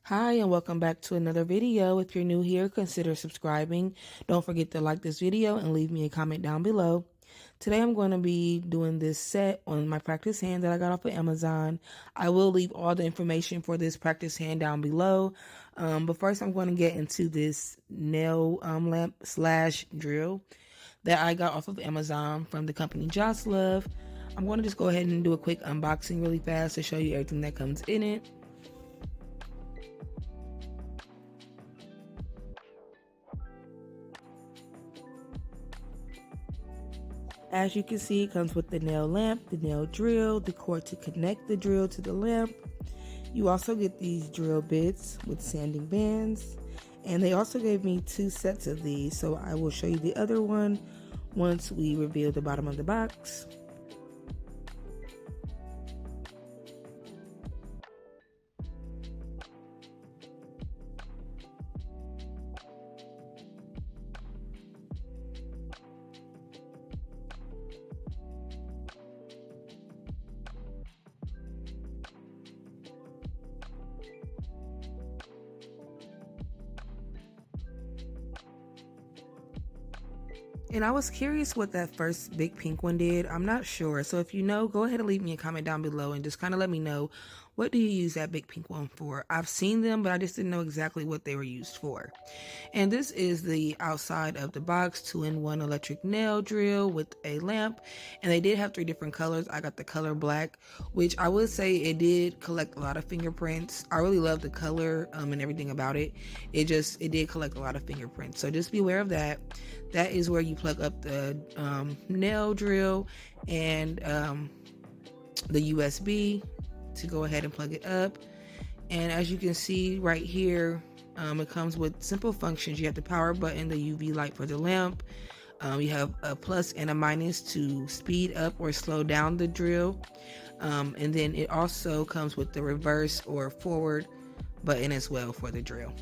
Hi and welcome back to another video. If you're new here, consider subscribing. Don't forget to like this video and leave me a comment down below. Today I'm going to be doing this set on my practice hand that I got off of Amazon. I will leave all the information for this practice hand down below. But first I'm going to get into this nail lamp slash drill that I got off of Amazon from the company Joslove. I'm going to just go ahead and do a quick unboxing really fast to show you everything that comes in it. As you can see, it comes with the nail lamp, the nail drill, the cord to connect the drill to the lamp. You also get these drill bits with sanding bands. And they also gave me 2 sets of these, so I will show you the other one once we reveal the bottom of the box. And I was curious what that first big pink one did. I'm not sure. So if you know, go ahead and leave me a comment down below and just kind of let me know, what do you use that big pink one for? I've seen them, but I just didn't know exactly what they were used for. And this is the outside of the box, 2-in-1 electric nail drill with a lamp. And they did have 3 different colors. I got the color black, which I would say it did collect a lot of fingerprints. I really love the color and everything about it. It did collect a lot of fingerprints. So just be aware of that. That is where you plug up the nail drill and the USB to go ahead and plug it up. And as you can see right here, it comes with simple functions. You have the power button, the UV light for the lamp. You have a plus and a minus to speed up or slow down the drill. And then it also comes with the reverse or forward button as well for the drill.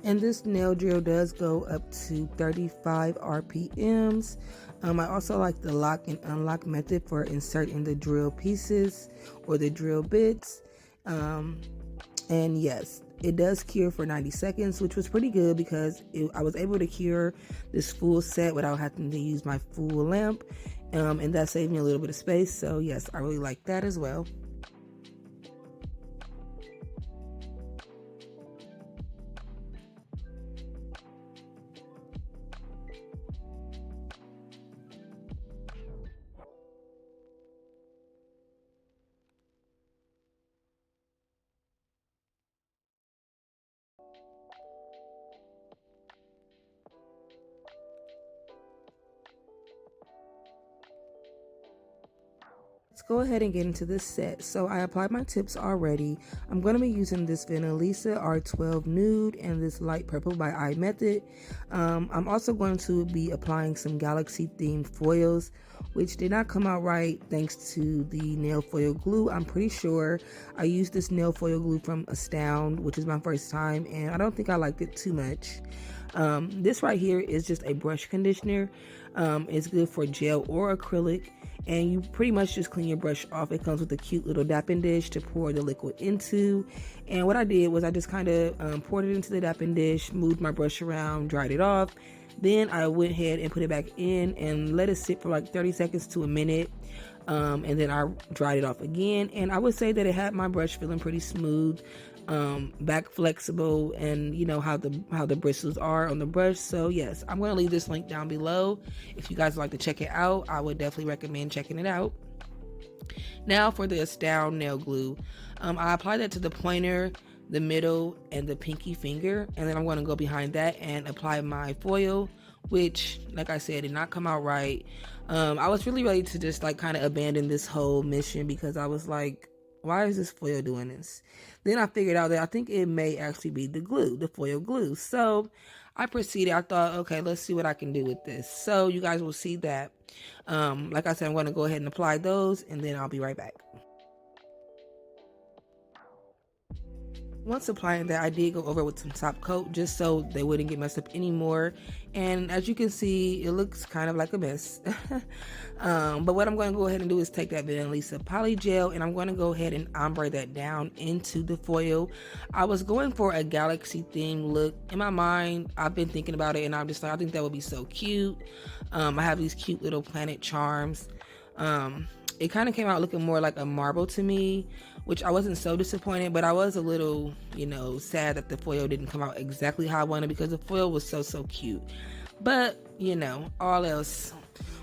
And this nail drill does go up to 35 RPMs. I also like the lock and unlock method for inserting the drill pieces or the drill bits. And yes, it does cure for 90 seconds, which was pretty good because I was able to cure this full set without having to use my full lamp. And that saved me a little bit of space. So yes, I really like that as well. Let's go ahead and get into this set. So I applied my tips already. I'm going to be using this Vanillisa R12 Nude and this Light Purple by Eye Method. I'm also going to be applying some Galaxy themed foils, which did not come out right thanks to the nail foil glue. I'm pretty sure I used this nail foil glue from Astound, which is my first time, and I don't think I liked it too much. This right here is just a brush conditioner. It's good for gel or acrylic, and you pretty much just clean your brush off. It comes with a cute little dapping dish to pour the liquid into. And what I did was I just kind of poured it into the dapping dish, moved my brush around, dried it off. Then I went ahead and put it back in and let it sit for like 30 seconds to a minute. And then I dried it off again. And I would say that it had my brush feeling pretty smooth, back flexible, and you know how the bristles are on the brush. So yes, I'm going to leave this link down below. If you guys would like to check it out, I would definitely recommend checking it out. Now for the Astound nail glue. I applied that to the pointer, the middle, and the pinky finger, and then I'm going to go behind that and apply my foil, which, like I said, did not come out right. I was really ready to just like kind of abandon this whole mission because I was like, why is this foil doing this? Then I figured out that I think it may actually be the glue, the foil glue. So I proceeded. I thought, okay, let's see what I can do with this. So you guys will see that. Like I said, I'm going to go ahead and apply those, and then I'll be right back. Once applying that, I did go over with some top coat just so they wouldn't get messed up anymore. And as you can see, it looks kind of like a mess. But what I'm going to go ahead and do is take that Lisa Polygel and I'm going to go ahead and ombre that down into the foil. I was going for a galaxy theme look. In my mind, I've been thinking about it and I'm just like, I think that would be so cute. I have these cute little planet charms. It kind of came out looking more like a marble to me, which I wasn't so disappointed, but I was a little, you know, sad that the foil didn't come out exactly how I wanted because the foil was so cute. But, you know, all else,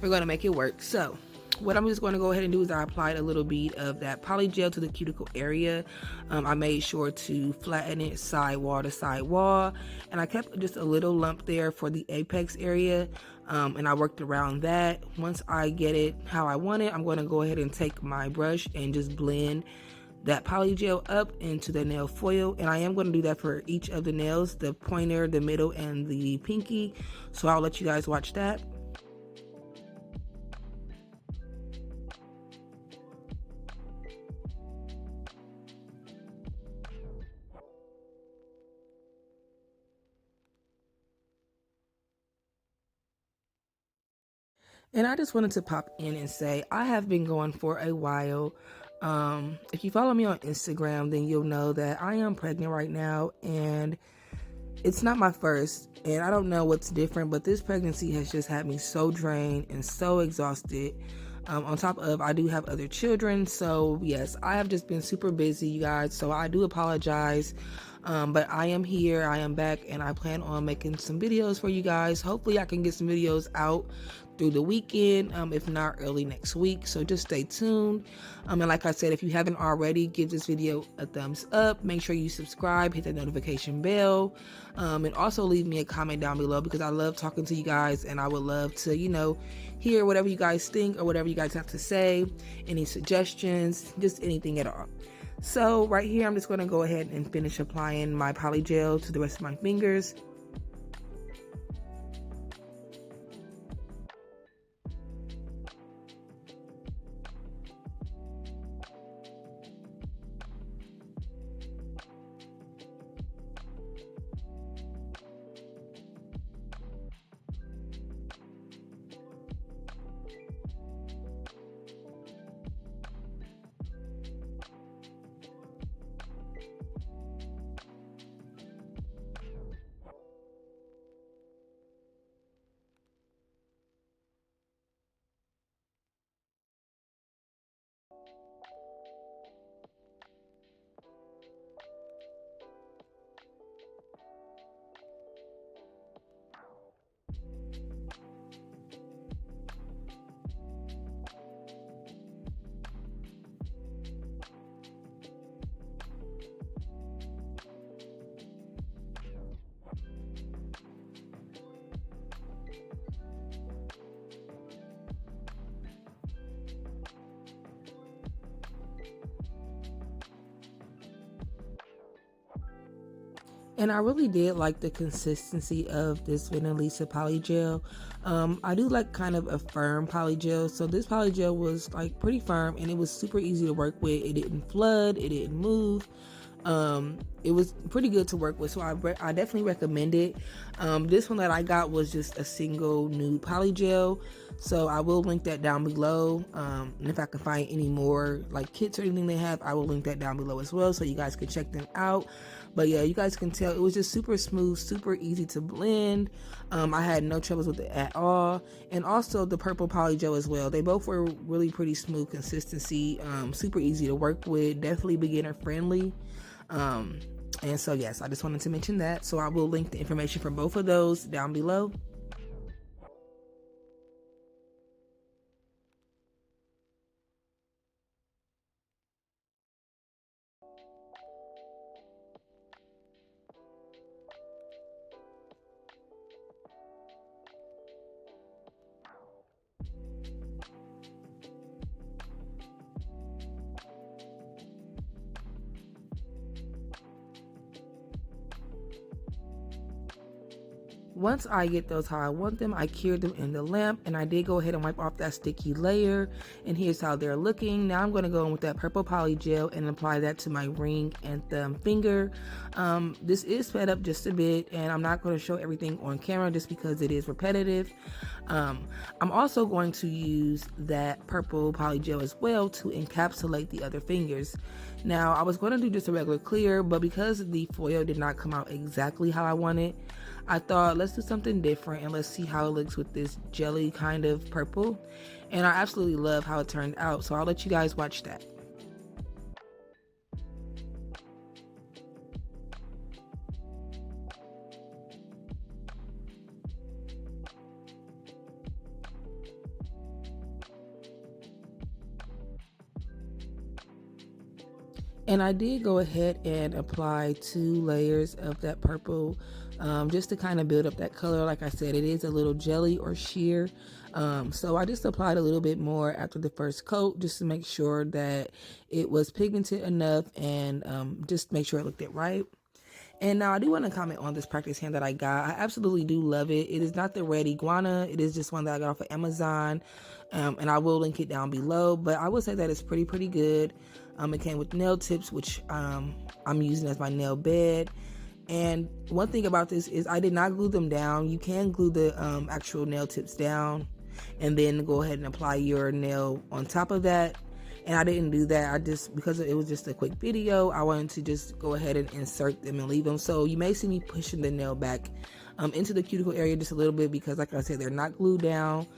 we're going to make it work. So what I'm just going to go ahead and do is I applied a little bead of that Polygel to the cuticle area. I made sure to flatten it side wall to side wall, and I kept just a little lump there for the apex area, and I worked around that. Once I get it how I want it, I'm going to go ahead and take my brush and just blend that Polygel up into the nail foil, and I am going to do that for each of the nails, the pointer, the middle, and the pinky, so I'll let you guys watch that. And I just wanted to pop in and say I have been going for a while. If you follow me on Instagram, then you'll know that I am pregnant right now, and it's not my first, and I don't know what's different, but this pregnancy has just had me so drained and so exhausted. On top of, I do have other children, so yes, I have just been super busy, you guys, so I do apologize. But I am here, I am back, and I plan on making some videos for you guys. Hopefully I can get some videos out through the weekend, if not early next week, so just stay tuned. And like I said, if you haven't already, give this video a thumbs up, make sure you subscribe, hit that notification bell, and also leave me a comment down below because I love talking to you guys and I would love to, you know, hear whatever you guys think or whatever you guys have to say, any suggestions, just anything at all. So right here, I'm just going to go ahead and finish applying my Polygel to the rest of my fingers. And I really did like the consistency of this Lisa Polygel. I do like kind of a firm polygel, so this polygel was like pretty firm and it was super easy to work with. It didn't flood, it didn't move. It was pretty good to work with, so I definitely recommend it. This one that I got was just a single nude polygel, so I will link that down below. And if I can find any more like kits or anything they have, I will link that down below as well, so you guys can check them out. But yeah, you guys can tell it was just super smooth, super easy to blend. I had no troubles with it at all. And also the purple polygel as well. They both were really pretty smooth consistency, super easy to work with, definitely beginner friendly. And so yes, I just wanted to mention that. So I will link the information for both of those down below. Once I get those how I want them, I cured them in the lamp, and I did go ahead and wipe off that sticky layer, and here's how they're looking. Now I'm going to go in with that purple polygel and apply that to my ring and thumb finger. This is sped up just a bit, and I'm not going to show everything on camera just because it is repetitive. I'm also going to use that purple polygel as well to encapsulate the other fingers. Now I was going to do just a regular clear, but because the foil did not come out exactly how I wanted, I thought let's do something different and let's see how it looks with this jelly kind of purple. And I absolutely love how it turned out, so I'll let you guys watch that. And I did go ahead and apply 2 layers of that purple just to kind of build up that color. Like I said, it is a little jelly or sheer. So I just applied a little bit more after the first coat just to make sure that it was pigmented enough and just make sure it looked it right. And now I do want to comment on this practice hand that I got. I absolutely do love it. It is not the red iguana. It is just one that I got off of Amazon. And I will link it down below. But I would say that it's pretty good. It came with nail tips, which I'm using as my nail bed. And one thing about this is I did not glue them down. You can glue the actual nail tips down and then go ahead and apply your nail on top of that. And I didn't do that. I just, because it was just a quick video, I wanted to just go ahead and insert them and leave them. So you may see me pushing the nail back into the cuticle area just a little bit because, like I said, they're not glued down.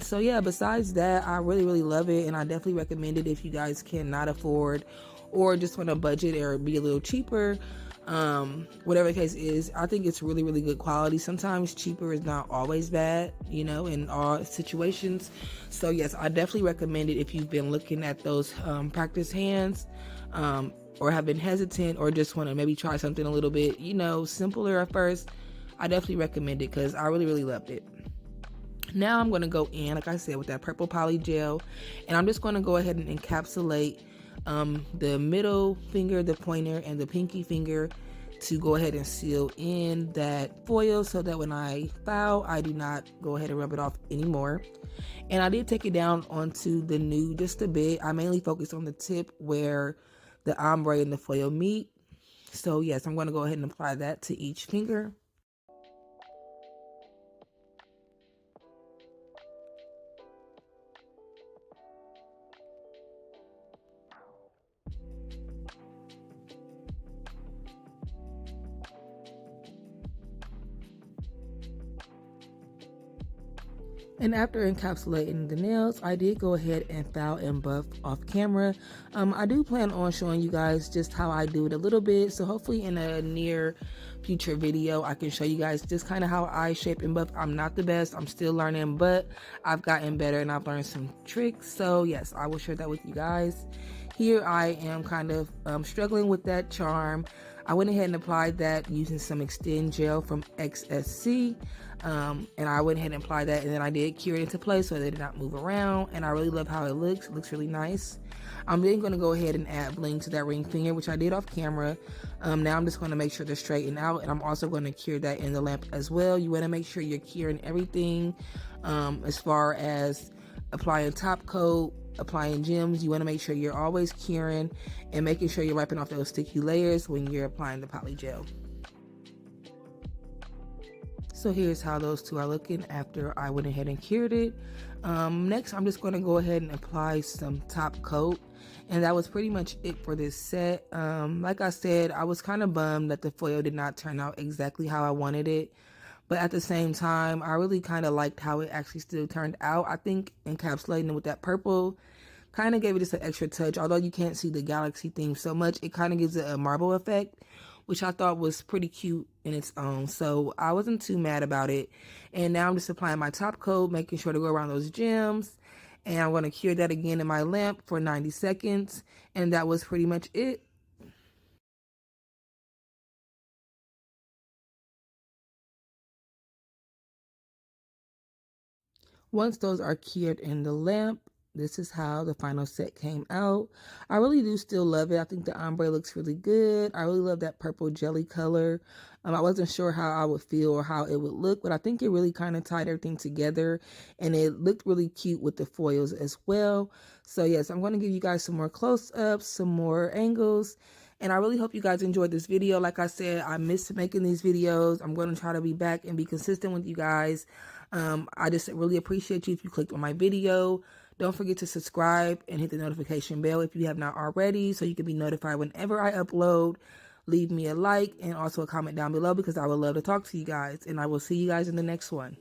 So yeah, besides that, I really love it, and I definitely recommend it if you guys cannot afford or just want a budget or be a little cheaper. Whatever the case is, I think it's really good quality. Sometimes cheaper is not always bad, you know, in all situations. So yes, I definitely recommend it if you've been looking at those practice hands, or have been hesitant or just want to maybe try something a little bit, you know, simpler at first. I definitely recommend it because I really loved it. Now I'm going to go in, like I said, with that purple poly gel, and I'm just going to go ahead and encapsulate the middle finger, the pointer, and the pinky finger to go ahead and seal in that foil so that when I file, I do not go ahead and rub it off anymore. And I did take it down onto the nude just a bit. I mainly focused on the tip where the ombre and the foil meet. So yes, I'm going to go ahead and apply that to each finger. And after encapsulating the nails, I did go ahead and file and buff off camera. I do plan on showing you guys just how I do it a little bit. So hopefully in a near future video, I can show you guys just kind of how I shape and buff. I'm not the best. I'm still learning, but I've gotten better and I've learned some tricks. So yes, I will share that with you guys. Here I am kind of struggling with that charm. I went ahead and applied that using some extend gel from XSC, and I went ahead and applied that, and then I did cure it into place so they did not move around, and I really love how it looks. It looks really nice. I'm then going to go ahead and add bling to that ring finger, which I did off camera. Now I'm just going to make sure they're straightened out, and I'm also going to cure that in the lamp as well. You want to make sure you're curing everything as far as applying top coat, applying gems. You want to make sure you're always curing and making sure you're wiping off those sticky layers when you're applying the poly gel. So here's how those two are looking after I went ahead and cured it. Next, I'm just going to go ahead and apply some top coat, and that was pretty much it for this set. Like I said, I was kind of bummed that the foil did not turn out exactly how I wanted it, but at the same time, I really kind of liked how it actually still turned out. I think encapsulating it with that purple kind of gave it just an extra touch. Although you can't see the galaxy theme so much, it kind of gives it a marble effect, which I thought was pretty cute in its own. So I wasn't too mad about it. And now I'm just applying my top coat, making sure to go around those gems. And I'm going to cure that again in my lamp for 90 seconds. And that was pretty much it. Once those are cured in the lamp, this is how the final set came out. I really do still love it. I think the ombre looks really good. I really love that purple jelly color. I wasn't sure how I would feel or how it would look, but I think it really kind of tied everything together, and it looked really cute with the foils as well. So yes, I'm going to give you guys some more close-ups, some more angles, and I really hope you guys enjoyed this video. Like I said, I miss making these videos. I'm going to try to be back and be consistent with you guys. I just really appreciate you if you clicked on my video. Don't forget to subscribe and hit the notification bell if you have not already, so you can be notified whenever I upload. Leave me a like and also a comment down below because I would love to talk to you guys, and I will see you guys in the next one.